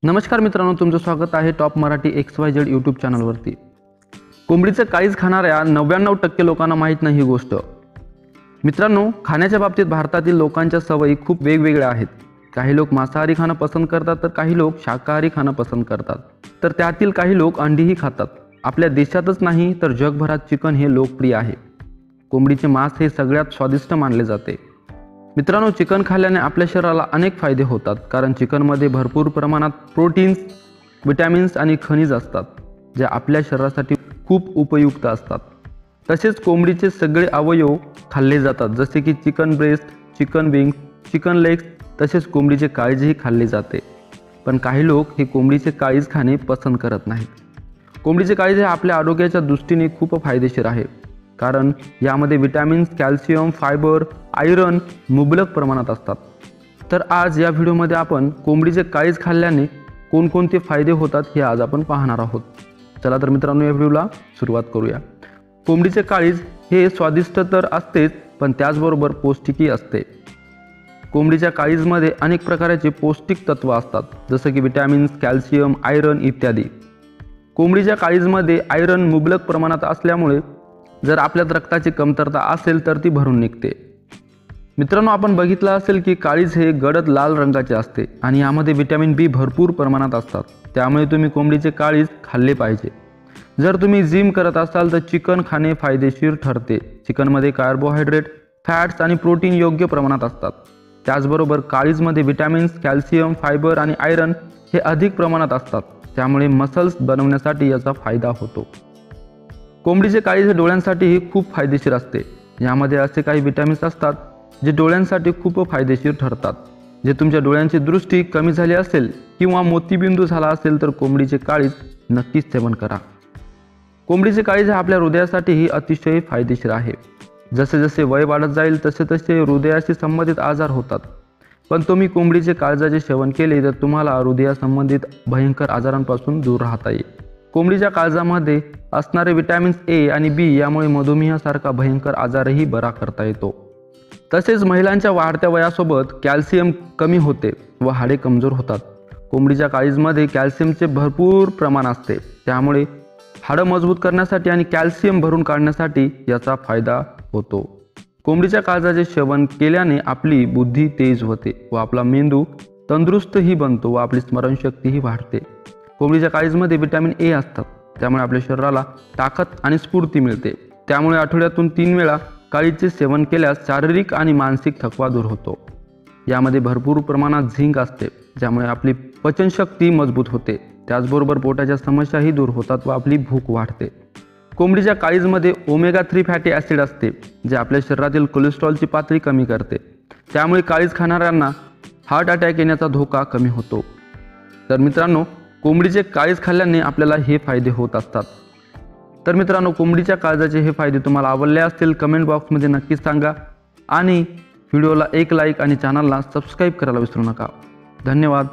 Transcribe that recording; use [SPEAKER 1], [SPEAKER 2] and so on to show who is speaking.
[SPEAKER 1] नमस्कार मित्रांनो, तुमचं स्वागत आहे टॉप मराठी XYZ यूट्यूब चॅनलवरती। कोंबडीचं काळीज खाणाऱ्या 99% लोकांना माहीत नाही ही गोष्ट। मित्रांनो, खाण्याच्या बाबतीत भारतातील लोकांच्या सवयी खूप वेगवेगळ्या आहेत। काही लोक मांसाहारी खाणं पसंत करतात तर काही लोक शाकाहारी खाणं पसंत करतात, तर त्यातील काही लोक अंडीही खातात। आपल्या देशातच नाही तर जगभरात चिकन हे लोकप्रिय आहे। कोंबडीचे मांस हे सगळ्यात स्वादिष्ट मानले जाते। मित्रांनो, चिकन खाल्ल्याने आपल्या शरीराला अनेक फायदे होतात, कारण चिकनमध्ये भरपूर प्रमाणात प्रोटीन्स, विटॅमिन्स आणि खनिज असतात, जे आपल्या शरीरासाठी खूप उपयुक्त असतात। तसेच कोंबडीचे सगळे अवयव खाल्ले जातात, जसे की chicken breast, chicken wing, chicken legs, तसेच कोंबडीचे काळीजही खाल्ले जाते। पण काही लोक हे कोंबडीचे काळीज खाणे पसंत करत नाहीत। कोंबडीचे काळीज हे आपल्या आरोग्याच्या दृष्टीने खूप फायदेशीर आहे, कारण यामध्ये विटॅमिन्स, कॅल्शियम, फायबर, आयरन मुबलक प्रमाणात असतात। तर आज या व्हिडिओमध्ये आपण कोंबडीचे काळीज खाल्ल्याने कोणकोणते फायदे होतात हे आज आपण पाहणार आहोत। चला तर मित्रांनो, या व्हिडिओला सुरुवात करूया। कोंबडीचे काळीज हे स्वादिष्ट तर असतेच, पण त्याचबरोबर पौष्टिकही असते। कोंबडीच्या काळीजमध्ये अनेक प्रकारचे पौष्टिक तत्व असतात, जसे की विटॅमिन्स, कॅल्शियम, आयरन इत्यादी। कोंबडीच्या काळीजमध्ये आयरन मुबलक प्रमाणात असल्यामुळे जर आपल्यात रक्ताची कमतरता असेल तर ती भरून निघते। मित्रांनो, आपण बघितलं असेल की काळीज हे गडद लाल रंगाचे असते आणि यामध्ये विटॅमिन बी भरपूर प्रमाणात असतात, त्यामुळे तुम्ही कोंबडीचे काळीज खाल्ले पाहिजे। जर तुम्ही जिम करत असाल तर चिकन खाणे फायदेशीर ठरते। चिकनमध्ये कार्बोहायड्रेट, फॅट्स आणि प्रोटीन योग्य प्रमाणात असतात। त्याचबरोबर काळीजमध्ये विटॅमिन्स, कॅल्शियम, फायबर आणि आयरन हे अधिक प्रमाणात असतात, त्यामुळे मसल्स बनवण्यासाठी याचा फायदा होतो। कोंबडीचे काळीज हे डोळ्यांसाठीही खूप फायदेशीर असते। यामध्ये असे काही विटॅमिन्स असतात जे डोळ्यांसाठी खूप फायदेशीर ठरतात। जे तुमच्या डोळ्यांची दृष्टी कमी झाली असेल किंवा मोतीबिंदू झाला असेल तर कोंबडीचे काळीज नक्कीच सेवन करा। कोंबडीचे काळीज हे आपल्या हृदयासाठीही अतिशय फायदेशीर आहे। जसे जसे वय वाढत जाईल तसे तसे हृदयाशी संबंधित आजार होतात, पण तुम्ही कोंबडीचे काळजाचे सेवन केले तर तुम्हाला हृदयासंबंधित भयंकर आजारांपासून दूर राहता येईल। कोंबडीच्या काळजामध्ये असणारे विटॅमिन्स ए आणि बी यामुळे मधुमेहासारखा भयंकर आजारही बरा करता येतो। तसेच महिलांच्या वाढत्या वयासोबत कॅल्शियम कमी होते व हाडे कमजोर होतात। कोंबडीच्या काळीजमध्ये कॅल्शियमचे भरपूर प्रमाण असते, त्यामुळे हाडं मजबूत करण्यासाठी आणि कॅल्शियम भरून काढण्यासाठी याचा फायदा होतो। कोंबडीच्या काळजाचे सेवन केल्याने आपली बुद्धी तेज होते व आपला मेंदू तंदुरुस्तही बनतो व आपली स्मरणशक्तीही वाढते। कोंबडीच्या काळीजमध्ये विटॅमिन ए असतात, त्यामुळे आपल्या शरीराला ताकद आणि स्फूर्ती मिळते। त्यामुळे आठवड्यातून 3 वेळा काळीजचे सेवन केल्यास शारीरिक आणि मानसिक थकवा दूर होतो। यामध्ये भरपूर प्रमाणात झिंक असते, ज्यामुळे आपली पचनशक्ती मजबूत होते। त्याचबरोबर पोटाच्या समस्याही दूर होतात व आपली भूक वाढते। कोंबडीच्या काळीजमध्ये ओमेगा 3 फॅटी ॲसिड असते, जे आपल्या शरीरातील कोलेस्ट्रॉलची पातळी कमी करते। त्यामुळे काळीज खाणाऱ्यांना हार्ट अटॅक येण्याचा धोका कमी होतो। तर मित्रांनो, कोंबडीचे काळीज खाल्ल्याने आपल्याला हे फायदे होत असतात। तर मित्रांनो, कोंबडीच्या काळजाचे हे फायदे तुम्हाला आवडले असतील कमेंट बॉक्समध्ये नक्कीच सांगा आणि व्हिडिओला एक लाईक आणि चॅनलला सबस्क्राईब करायला विसरू नका। धन्यवाद।